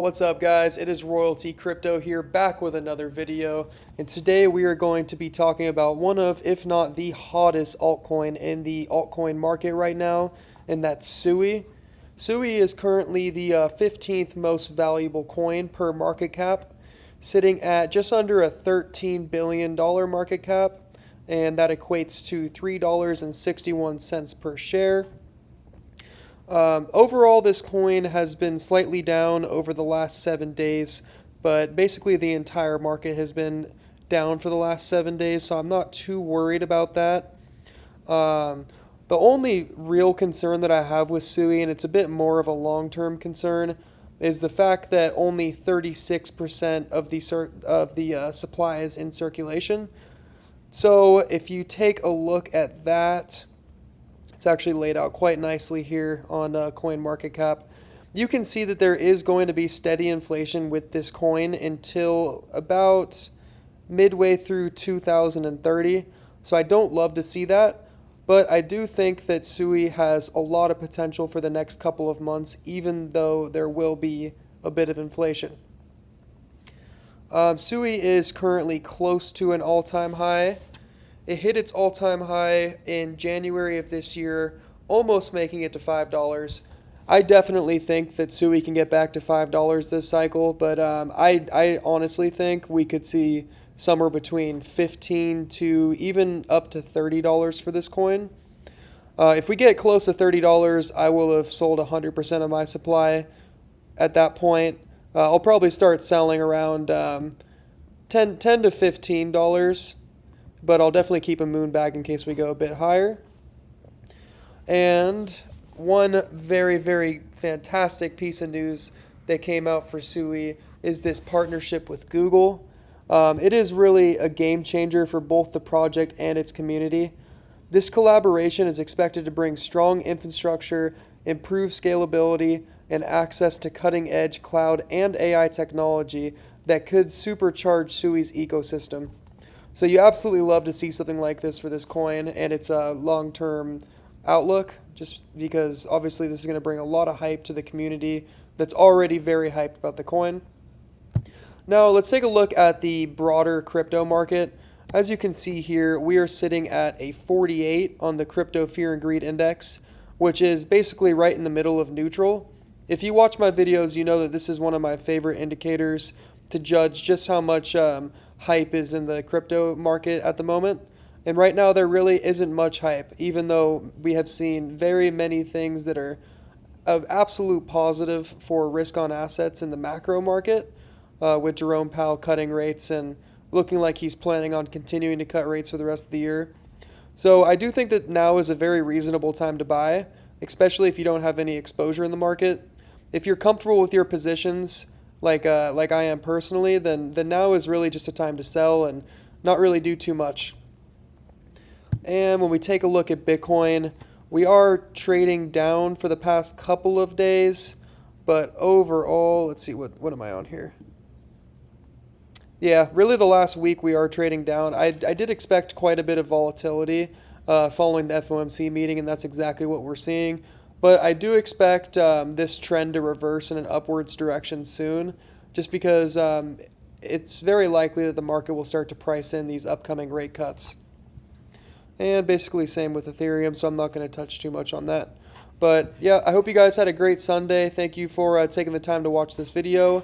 What's up, guys? It is Royalty Crypto here, back with another video, and today we are going to be talking about one of, if not the hottest altcoin in the altcoin market right now, and that's SUI. SUI is currently the 15th most valuable coin per market cap, sitting at just under a $13 billion market cap, and that equates to $3.61 per share. Overall, this coin has been slightly down over the last 7 days, but basically the entire market has been down for the last 7 days, so I'm not too worried about that. The only real concern that I have with SUI, and it's a bit more of a long-term concern, is the fact that only 36% of the supply is in circulation. So if you take a look at that, it's actually laid out quite nicely here on CoinMarketCap. You can see that there is going to be steady inflation with this coin until about midway through 2030. So I don't love to see that, but I do think that SUI has a lot of potential for the next couple of months, even though there will be a bit of inflation. SUI is currently close to an all-time high. It hit its all-time high in January of this year, almost making it to $5. I definitely think that SUI can get back to $5 this cycle, but I honestly think we could see somewhere between $15 to even up to $30 for this coin. If we get close to $30, I will have sold 100% of my supply at that point. I'll probably start selling around $10 to $15. But I'll definitely keep a moon bag in case we go a bit higher. And one very, very fantastic piece of news that came out for SUI is this partnership with Google. It is really a game changer for both the project and its community. This collaboration is expected to bring strong infrastructure, improve scalability, and access to cutting-edge cloud and AI technology that could supercharge SUI's ecosystem. So you absolutely love to see something like this for this coin and its long-term outlook, just because obviously this is going to bring a lot of hype to the community that's already very hyped about the coin. Now let's take a look at the broader crypto market. As you can see here, we are sitting at a 48 on the Crypto Fear and Greed Index, which is basically right in the middle of neutral. If you watch my videos, you know that this is one of my favorite indicators to judge just how much hype is in the crypto market at the moment. And right now there really isn't much hype, even though we have seen very many things that are of absolute positive for risk on assets in the macro market, with Jerome Powell cutting rates and looking like he's planning on continuing to cut rates for the rest of the year. So I do think that now is a very reasonable time to buy, especially if you don't have any exposure in the market. If you're comfortable with your positions, like I am personally, then now is really just a time to sell and not really do too much. And when we take a look at Bitcoin, we are trading down for the past couple of days, but overall, let's see, what am I on here? Yeah, really the last week we are trading down. I did expect quite a bit of volatility following the FOMC meeting, and that's exactly what we're seeing. But I do expect this trend to reverse in an upwards direction soon, just because it's very likely that the market will start to price in these upcoming rate cuts. And basically same with Ethereum, so I'm not going to touch too much on that. But yeah, I hope you guys had a great Sunday. Thank you for taking the time to watch this video.